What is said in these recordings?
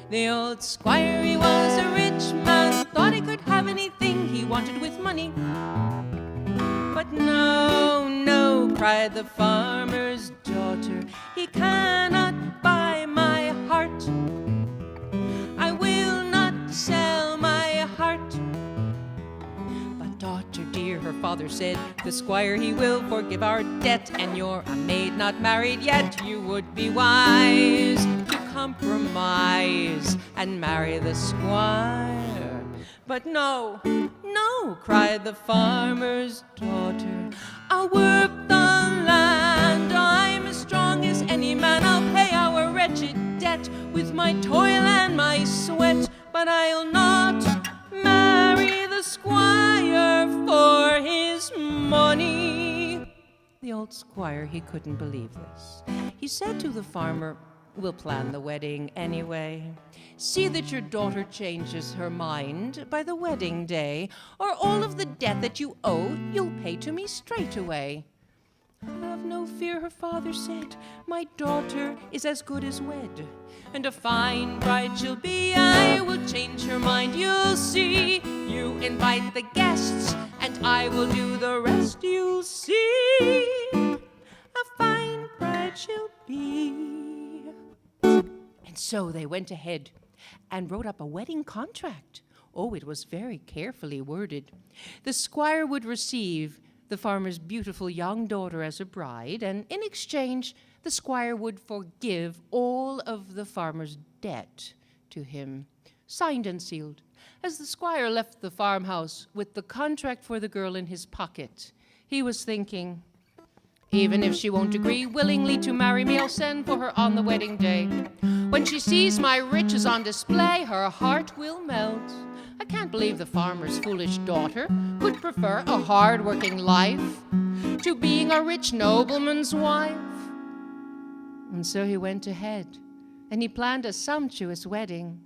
The old squire, he was a rich man, thought he could have anything he wanted with money. But no, no, cried the farmer's daughter, he cannot buy my heart. I will not sell my heart. But daughter dear, her father said, the squire, he will forgive our debt, and you're a maid not married yet. You would be wise to compromise and marry the squire. But no, no, cried the farmer's daughter, I'll work the land, I'm as strong as any man, I'll pay our wretched debt with my toil and my sweat, but I'll not marry the squire for his money. The old squire, he couldn't believe this. He said to the farmer, we'll plan the wedding anyway. See that your daughter changes her mind by the wedding day, or all of the debt that you owe you'll pay to me straight away. Have no fear, her father said, my daughter is as good as wed, and a fine bride she'll be. I will change her mind, you'll see. You invite the guests, and I will do the rest, you'll see. A fine bride she'll be. And so they went ahead and wrote up a wedding contract. Oh, it was very carefully worded. The squire would receive the farmer's beautiful young daughter as a bride, and in exchange, the squire would forgive all of the farmer's debt to him. Signed and sealed. As the squire left the farmhouse with the contract for the girl in his pocket, he was thinking, even if she won't agree willingly to marry me, I'll send for her on the wedding day. When she sees my riches on display, her heart will melt. I can't believe the farmer's foolish daughter could prefer a hard-working life to being a rich nobleman's wife. And so he went ahead, and he planned a sumptuous wedding.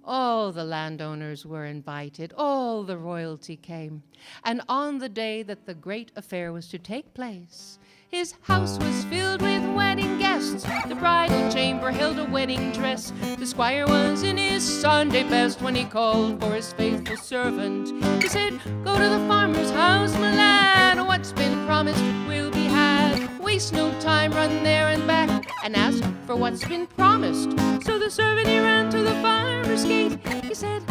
All the landowners were invited, all the royalty came, and on the day that the great affair was to take place, his house was filled with wedding guests. The bridal chamber held a wedding dress. The squire was in his Sunday best when he called for his faithful servant. He said, go to the farmer's house, my lad. What's been promised will be had. Waste no time, run there and back and ask for what's been promised. So the servant, he ran to the farmer's gate. He said,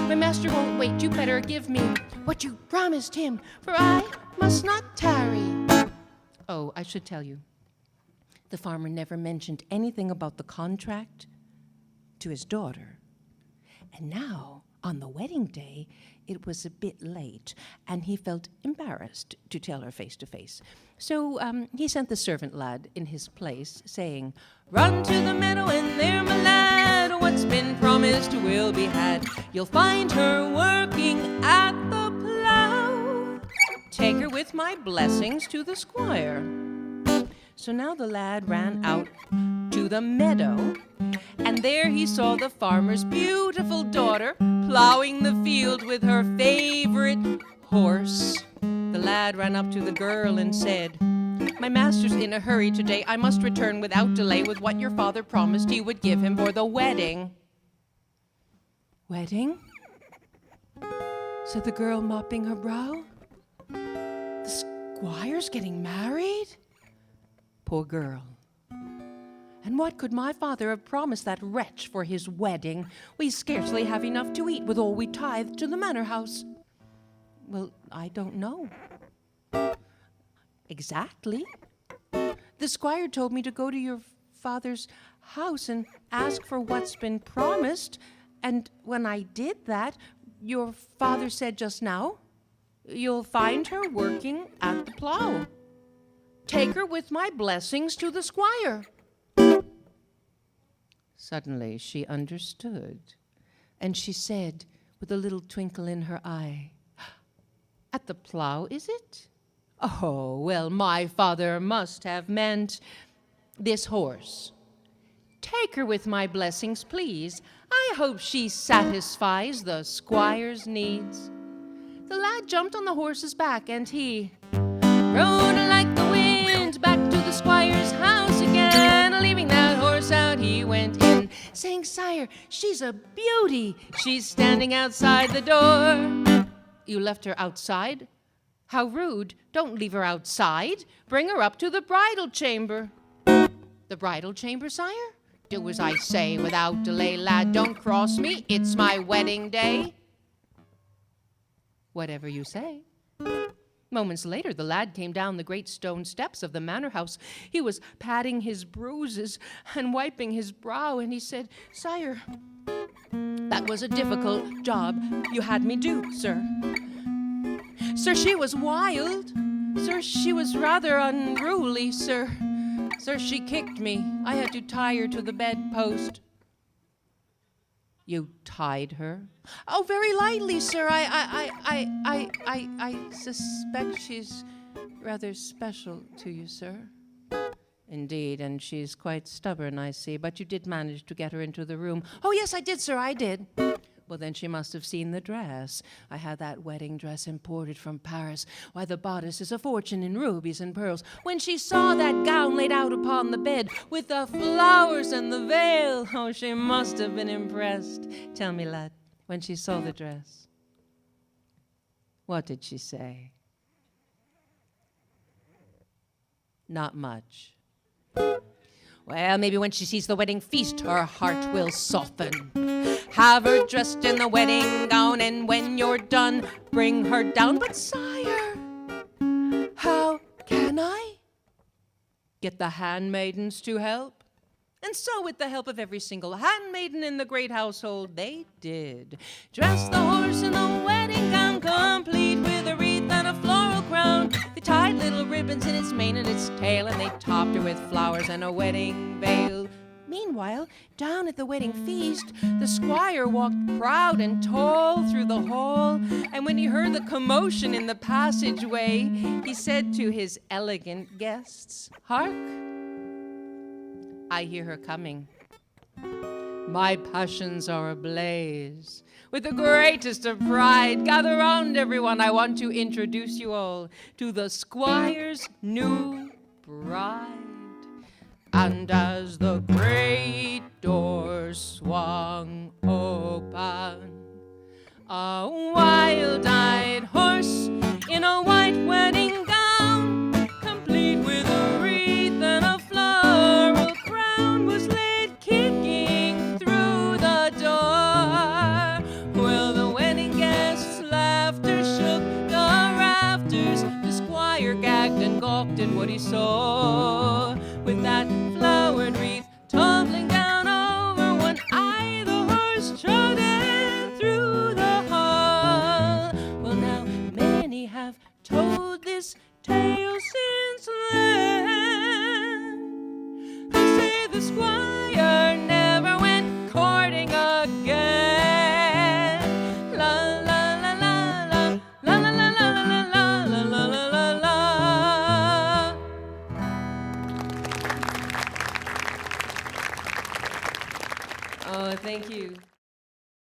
my master won't wait. You better give me what you promised him, for I must not tarry. Oh, I should tell you, the farmer never mentioned anything about the contract to his daughter. And now, on the wedding day, it was a bit late, and he felt embarrassed to tell her face to face. So he sent the servant lad in his place, saying, run to the meadow, and there, my lad, what's been promised will be had. You'll find her working at the plow. Take her with my blessings to the squire. So now the lad ran out to the meadow, and there he saw the farmer's beautiful daughter plowing the field with her favorite horse. The lad ran up to the girl and said, my master's in a hurry today. I must return without delay with what your father promised he would give him for the wedding. Wedding? Said the girl, mopping her brow. The squire's getting married? Poor girl. And what could my father have promised that wretch for his wedding? We scarcely have enough to eat with all we tithe to the manor house. Well, I don't know. Exactly. The squire told me to go to your father's house and ask for what's been promised. And when I did that, your father said just now, you'll find her working at the plow. Take her with my blessings to the squire. Suddenly she understood, and she said, with a little twinkle in her eye, at the plow, is it? Oh, well, my father must have meant this horse. Take her with my blessings, please. I hope she satisfies the squire's needs. The lad jumped on the horse's back, and he rode like the wind back to the squire's house again. Leaving that horse out, he went in, saying, "Sire, she's a beauty. She's standing outside the door." "You left her outside? How rude. Don't leave her outside. Bring her up to the bridal chamber." "The bridal chamber, sire?" "Do as I say without delay, lad. Don't cross me. It's my wedding day." "Whatever you say." Moments later, the lad came down the great stone steps of the manor house. He was patting his bruises and wiping his brow, and he said, "Sire, that was a difficult job you had me do, sir. Sir, she was wild. Sir, she was rather unruly, sir. Sir, she kicked me. I had to tie her to the bedpost." "You tied her?" "Oh, very lightly, sir. I suspect she's rather special to you, sir." "Indeed, and she's quite stubborn, I see. But you did manage to get her into the room." "Oh, yes, I did, sir, I did." "Well, then she must have seen the dress. I had that wedding dress imported from Paris. Why, the bodice is a fortune in rubies and pearls. When she saw that gown laid out upon the bed with the flowers and the veil, oh, she must have been impressed. Tell me, lad, when she saw the dress, what did she say?" "Not much." "Well, maybe when she sees the wedding feast, her heart will soften. Have her dressed in the wedding gown, and when you're done, bring her down." "But sire, how can I?" "Get the handmaidens to help." And so, with the help of every single handmaiden in the great household, they did dress the horse in the wedding gown, complete with a wreath and a floral crown. They tied little ribbons in its mane and its tail, and they topped her with flowers and a wedding veil. Meanwhile, down at the wedding feast, the squire walked proud and tall through the hall, and when he heard the commotion in the passageway, he said to his elegant guests, "Hark! I hear her coming. My passions are ablaze. With the greatest of pride, gather round, everyone. I want to introduce you all to the squire's new bride." And as the great door swung open, a wild-eyed horse in a white wedding gown, complete with a wreath and a floral crown, was laid kicking through the door. Well, the wedding guests' laughter shook the rafters. The squire gagged and gawked at what he saw. With that flowered wreath tumbling down over one eye, the horse trotted through the hall. Well, now many have told this tale since then. They say the squire never went courting again. La la la la la la la la la la la la la la. Oh, thank you.